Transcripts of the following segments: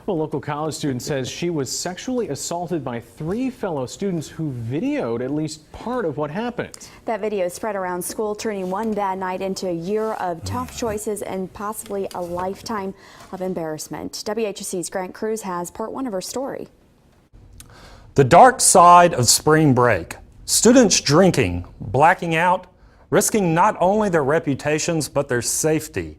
Well, a local college student says she was sexually assaulted by 3 fellow students who videoed at least part of what happened. That video spread around school, turning one bad night into a year of tough choices and possibly a lifetime of embarrassment. WHSC's Grant Cruz has part 1 of her story. The dark side of spring break. Students drinking, blacking out, risking not only their reputations but their safety.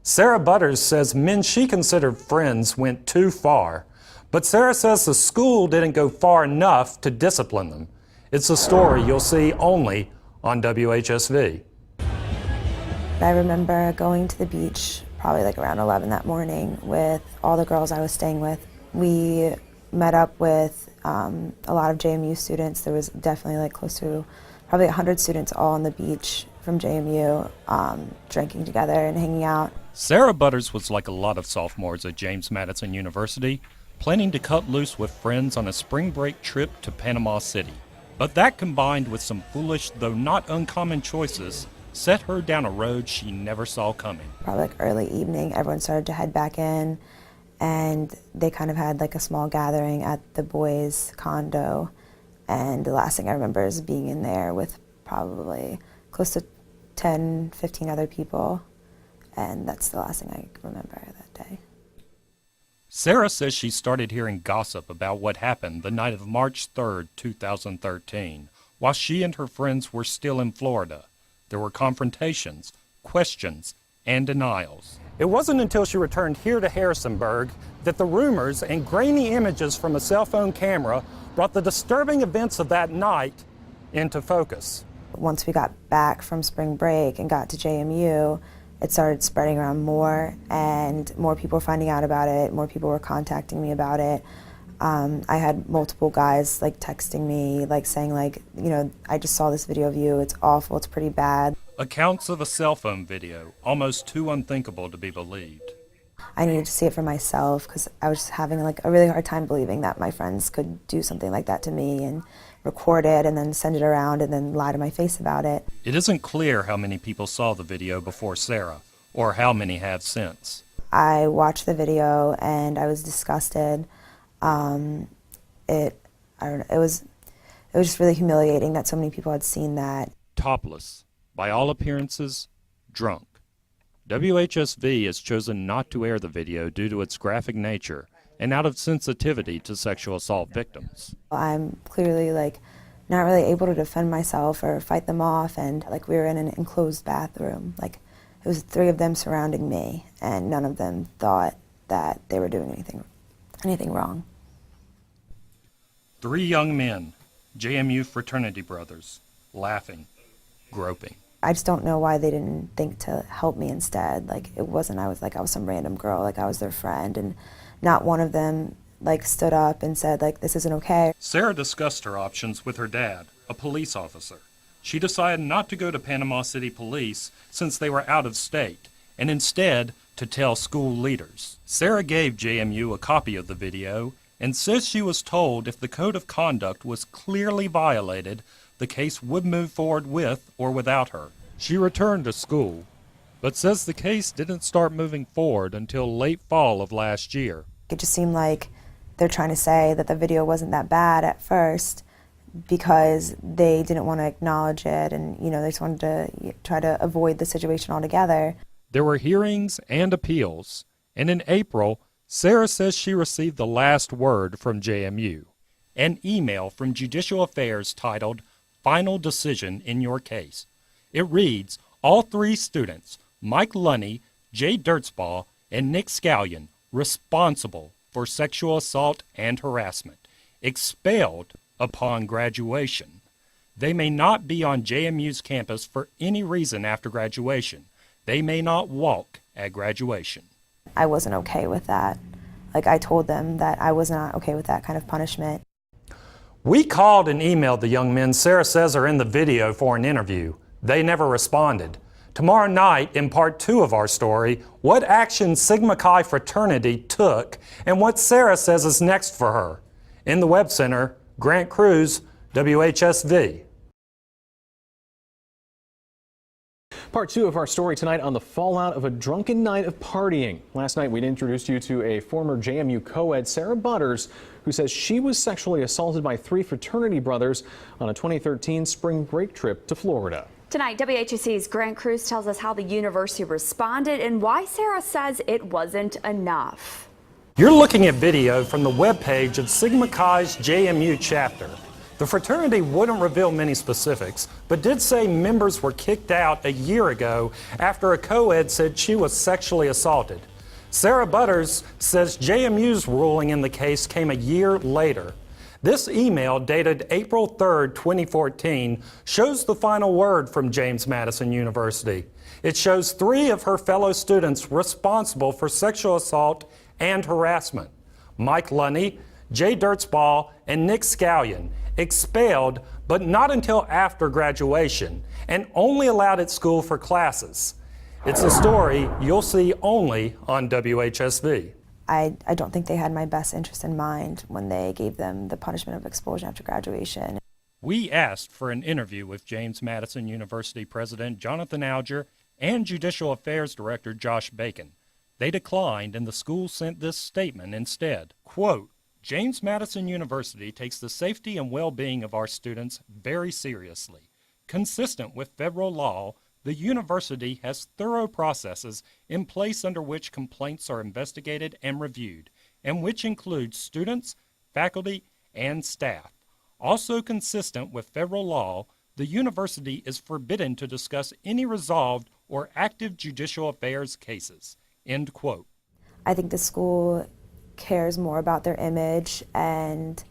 Sarah Butters says men she considered friends went too far, but Sarah says the school didn't go far enough to discipline them. It's a story you'll see only on WHSV. I remember going to the beach probably like around 11 that morning with all the girls I was staying with. We met up with a lot of JMU students. There was definitely like close to probably 100 students all on the beach from JMU, drinking together and hanging out. Sarah Butters was like a lot of sophomores at James Madison University, planning to cut loose with friends on a spring break trip to Panama City. But that, combined with some foolish, though not uncommon choices, set her down a road she never saw coming. Probably like early evening, everyone started to head back in, and they kind of had like a small gathering at the boys' condo. And the last thing I remember is being in there with probably close to 10, 15 other people. And that's the last thing I remember that day. Sarah says she started hearing gossip about what happened the night of March 3rd, 2013, while she and her friends were still in Florida. There were confrontations, questions, and denials. It wasn't until she returned here to Harrisonburg that the rumors and grainy images from a cell phone camera brought the disturbing events of that night into focus. Once we got back from spring break and got to JMU, it started spreading around more, and more people were finding out about it, more people were contacting me about it. I had multiple guys like texting me, like saying like, you know, I just saw this video of you, it's awful, it's pretty bad. Accounts of a cell phone video, almost too unthinkable to be believed. I needed to see it for myself because I was having like a really hard time believing that my friends could do something like that to me and record it and then send it around and then lie to my face about it. It isn't clear how many people saw the video before Sarah, or how many have since. I watched the video and I was disgusted. I don't know, it was just really humiliating that so many people had seen that. Topless, by all appearances, drunk. WHSV has chosen not to air the video due to its graphic nature and out of sensitivity to sexual assault victims. I'm clearly like not really able to defend myself or fight them off, and like we were in an enclosed bathroom. Like it was 3 of them surrounding me, and none of them thought that they were doing anything wrong. 3 young men, JMU fraternity brothers, laughing, groping. I just don't know why they didn't think to help me instead. Like it wasn't I was some random girl, like I was their friend, and not one of them like stood up and said like this isn't okay. Sarah discussed her options with her dad, a police officer. She decided not to go to Panama City Police since they were out of state, and instead to tell school leaders. Sarah gave JMU a copy of the video and says she was told if the code of conduct was clearly violated, the case would move forward with or without her. She returned to school, but says the case didn't start moving forward until late fall of last year. It just seemed like they're trying to say that the video wasn't that bad at first because they didn't want to acknowledge it, and you know they just wanted to try to avoid the situation altogether. There were hearings and appeals, and in April, Sarah says she received the last word from JMU, an email from Judicial Affairs titled, "Final Decision in Your Case." It reads, all 3 students, Mike Lunny, Jay Dirtsball, and Nick Scallion, responsible for sexual assault and harassment, expelled upon graduation. They may not be on JMU's campus for any reason after graduation. They may not walk at graduation. I wasn't okay with that. Like I told them that I was not okay with that kind of punishment. We called and emailed the young men Sarah says are in the video for an interview. They never responded. Tomorrow night, in part 2 of our story, what action Sigma Chi fraternity took and what Sarah says is next for her. In the Web Center, Grant Cruz, WHSV. Part 2 of our story tonight on the fallout of a drunken night of partying. Last night, we'd introduced you to a former JMU co-ed, Sarah Butters, who says she was sexually assaulted by 3 fraternity brothers on a 2013 spring break trip to Florida. Tonight, WHSC's Grant Cruz tells us how the university responded and why Sarah says it wasn't enough. You're looking at video from the webpage of Sigma Chi's JMU chapter. The fraternity wouldn't reveal many specifics, but did say members were kicked out a year ago after a co-ed said she was sexually assaulted. Sarah Butters says JMU's ruling in the case came a year later. This email, dated April 3, 2014, shows the final word from James Madison University. It shows 3 of her fellow students responsible for sexual assault and harassment: Mike Lunny, Jay Dirtsball, and Nick Scallion, expelled, but not until after graduation, and only allowed at school for classes. It's a story you'll see only on WHSV. I don't think they had my best interest in mind when they gave them the punishment of expulsion after graduation. We asked for an interview with James Madison University President Jonathan Alger and Judicial Affairs Director Josh Bacon. They declined, and the school sent this statement instead. Quote, James Madison University takes the safety and well-being of our students very seriously. Consistent with federal law, the university has thorough processes in place under which complaints are investigated and reviewed, and which include students, faculty, and staff. Also consistent with federal law, the university is forbidden to discuss any resolved or active judicial affairs cases. End quote. I think the school cares more about their image and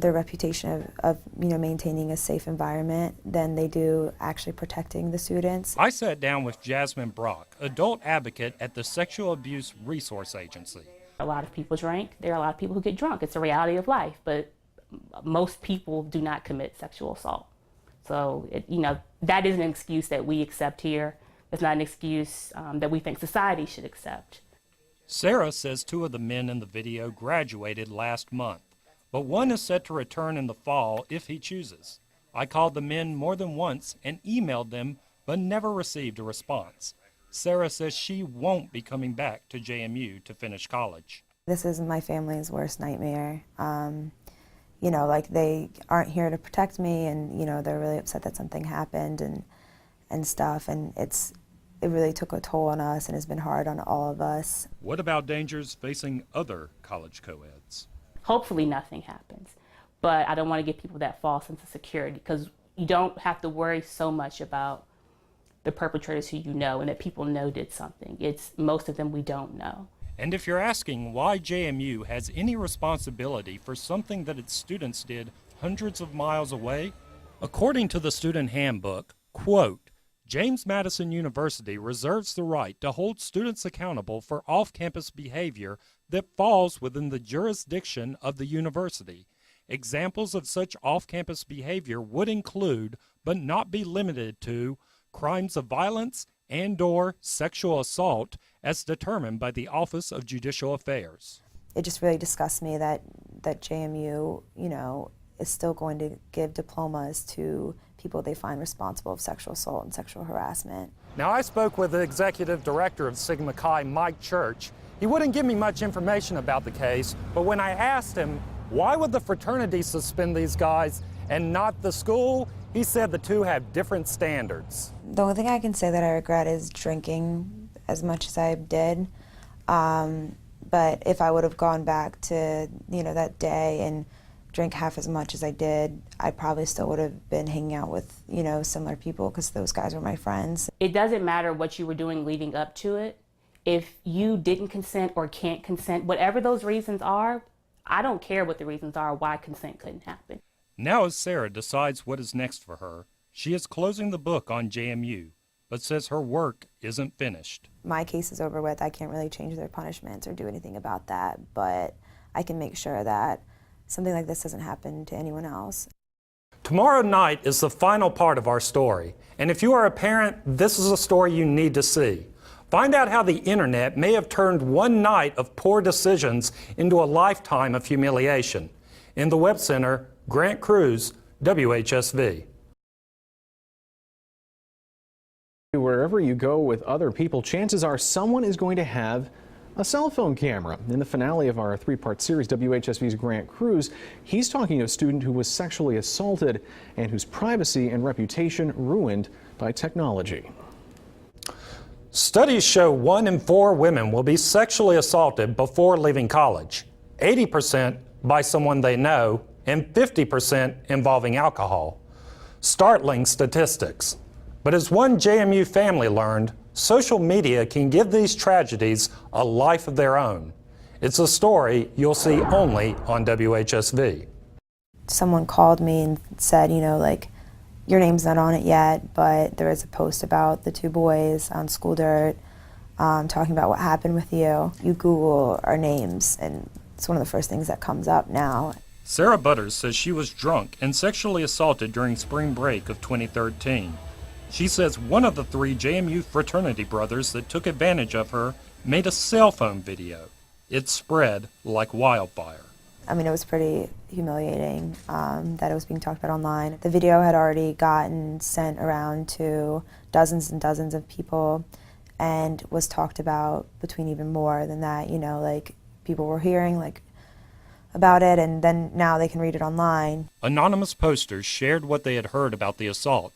their reputation of maintaining a safe environment than they do actually protecting the students. I sat down with Jasmine Brock, adult advocate at the Sexual Abuse Resource Agency. A lot of people drink. There are a lot of people who get drunk. It's a reality of life, but most people do not commit sexual assault. So, that is an excuse that we accept here. It's not an excuse that we think society should accept. Sarah says 2 of the men in the video graduated last month, but one is set to return in the fall if he chooses. I called the men more than once and emailed them, but never received a response. Sarah says she won't be coming back to JMU to finish college. This is my family's worst nightmare. They aren't here to protect me, and they're really upset that something happened and stuff, and it really took a toll on us and has been hard on all of us. What about dangers facing other college co-eds? Hopefully nothing happens, but I don't want to give people that false sense of security, because you don't have to worry so much about the perpetrators who you know and that people know did something. It's most of them we don't know. And if you're asking why JMU has any responsibility for something that its students did hundreds of miles away, according to the student handbook, quote, James Madison University reserves the right to hold students accountable for off-campus behavior that falls within the jurisdiction of the university. Examples of such off-campus behavior would include, but not be limited to, crimes of violence and/or sexual assault as determined by the Office of Judicial Affairs. It just really disgusts me that JMU, is still going to give diplomas to people they find responsible of sexual assault and sexual harassment. Now, I spoke with the executive director of Sigma Chi, Mike Church. He wouldn't give me much information about the case, but when I asked him, why would the fraternity suspend these guys and not the school, he said the 2 have different standards. The only thing I can say that I regret is drinking as much as I did. But if I would have gone back to, that day and drink half as much as I did, I probably still would have been hanging out with, similar people, because those guys were my friends. It doesn't matter what you were doing leading up to it. If you didn't consent or can't consent, whatever those reasons are, I don't care what the reasons are why consent couldn't happen. Now as Sarah decides what is next for her, she is closing the book on JMU, but says her work isn't finished. My case is over with. I can't really change their punishments or do anything about that, but I can make sure that something like this doesn't happen to anyone else. Tomorrow night is the final part of our story, and if you are a parent, this is a story you need to see. Find out how the internet may have turned one night of poor decisions into a lifetime of humiliation. In the Web Center, Grant Cruz, WHSV. wherever you go with other people, chances are someone is going to have a cell phone camera. In the finale of our three-part series, WHSV's Grant Cruz, he's talking to a student who was sexually assaulted and whose privacy and reputation ruined by technology. Studies show 1 in 4 women will be sexually assaulted before leaving college, 80% by someone they know, and 50% involving alcohol. Startling statistics. But as one JMU family learned, social media can give these tragedies a life of their own. It's a story you'll see only on WHSV. Someone called me and said, like, your name's not on it yet, but there is a post about the 2 boys on School Dirt talking about what happened with you. You Google our names, and it's one of the first things that comes up now. Sarah Butters says she was drunk and sexually assaulted during spring break of 2013. She says one of the 3 JMU fraternity brothers that took advantage of her made a cell phone video. It spread like wildfire. I mean, it was pretty humiliating that it was being talked about online. The video had already gotten sent around to dozens and dozens of people and was talked about between even more than that. Like, people were hearing about it, and then now they can read it online. Anonymous posters shared what they had heard about the assault,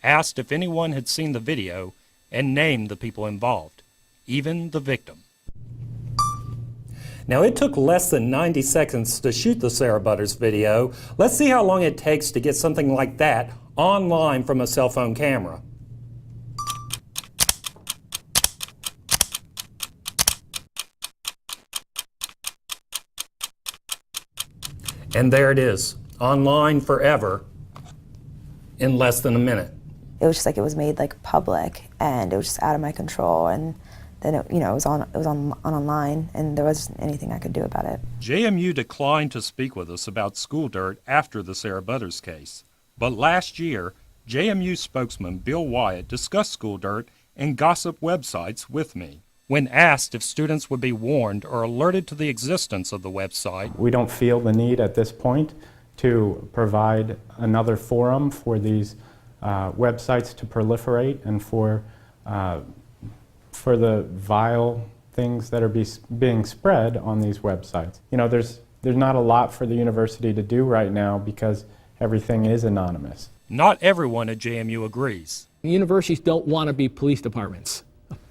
asked if anyone had seen the video, and named the people involved, even the victim. Now, it took less than 90 seconds to shoot the Sarah Butters video. Let's see how long it takes to get something like that online from a cell phone camera. And there it is, online forever in less than a minute. It was just like it was made public, and it was just out of my control, and then it was on online, and there wasn't anything I could do about it. JMU declined to speak with us about School Dirt after the Sarah Butters case. But last year, JMU spokesman Bill Wyatt discussed School Dirt and gossip websites with me. When asked if students would be warned or alerted to the existence of the website, we don't feel the need at this point to provide another forum for these websites to proliferate and for the vile things that are being spread on these websites. There's not a lot for the university to do right now because everything is anonymous. not everyone at JMU agrees. Universities don't want to be police departments.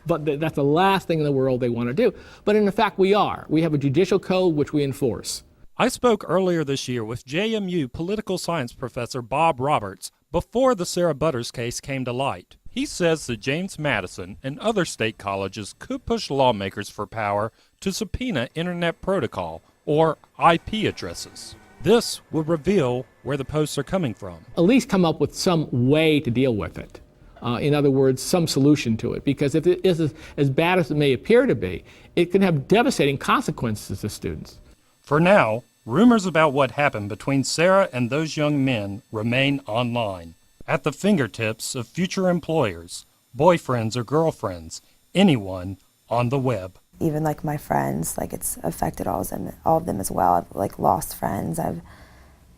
But that's the last thing in the world they want to do. But in fact, we are. We have a judicial code which we enforce. I spoke earlier this year with JMU political science professor Bob Roberts before the Sarah Butters case came to light. He says that James Madison and other state colleges could push lawmakers for power to subpoena Internet Protocol, or IP addresses. This would reveal where the posts are coming from. At least come up with some way to deal with it. In other words, some solution to it. Because if it is as bad as it may appear to be, it can have devastating consequences to students. For now, rumors about what happened between Sarah and those young men remain online, at the fingertips of future employers, boyfriends or girlfriends, anyone on the web. Even like my friends, like it's affected all of them as well. I've like lost friends. I've,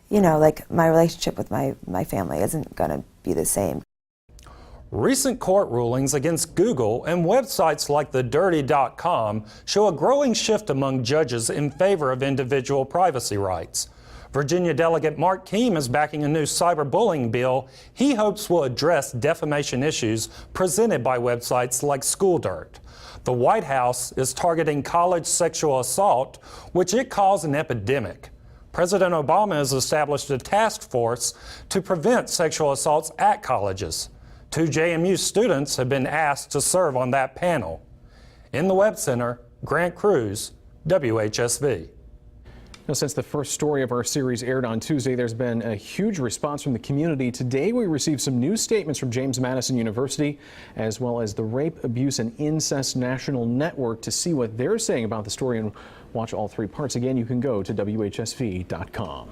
like my relationship with my family isn't gonna be the same. Recent court rulings against Google and websites like thedirty.com show a growing shift among judges in favor of individual privacy rights. Virginia Delegate Mark Keem is backing a new cyberbullying bill he hopes will address defamation issues presented by websites like School Dirt. The White House is targeting college sexual assault, which it calls an epidemic. President Obama has established a task force to prevent sexual assaults at colleges. 2 JMU students have been asked to serve on that panel. In the Web Center, Grant Cruz, WHSV. Now, since the first story of our series aired on Tuesday, there's been a huge response from the community. Today, we received some new statements from James Madison University, as well as the Rape, Abuse, and Incest National Network to see what they're saying about the story and watch all 3 parts. Again, you can go to WHSV.com.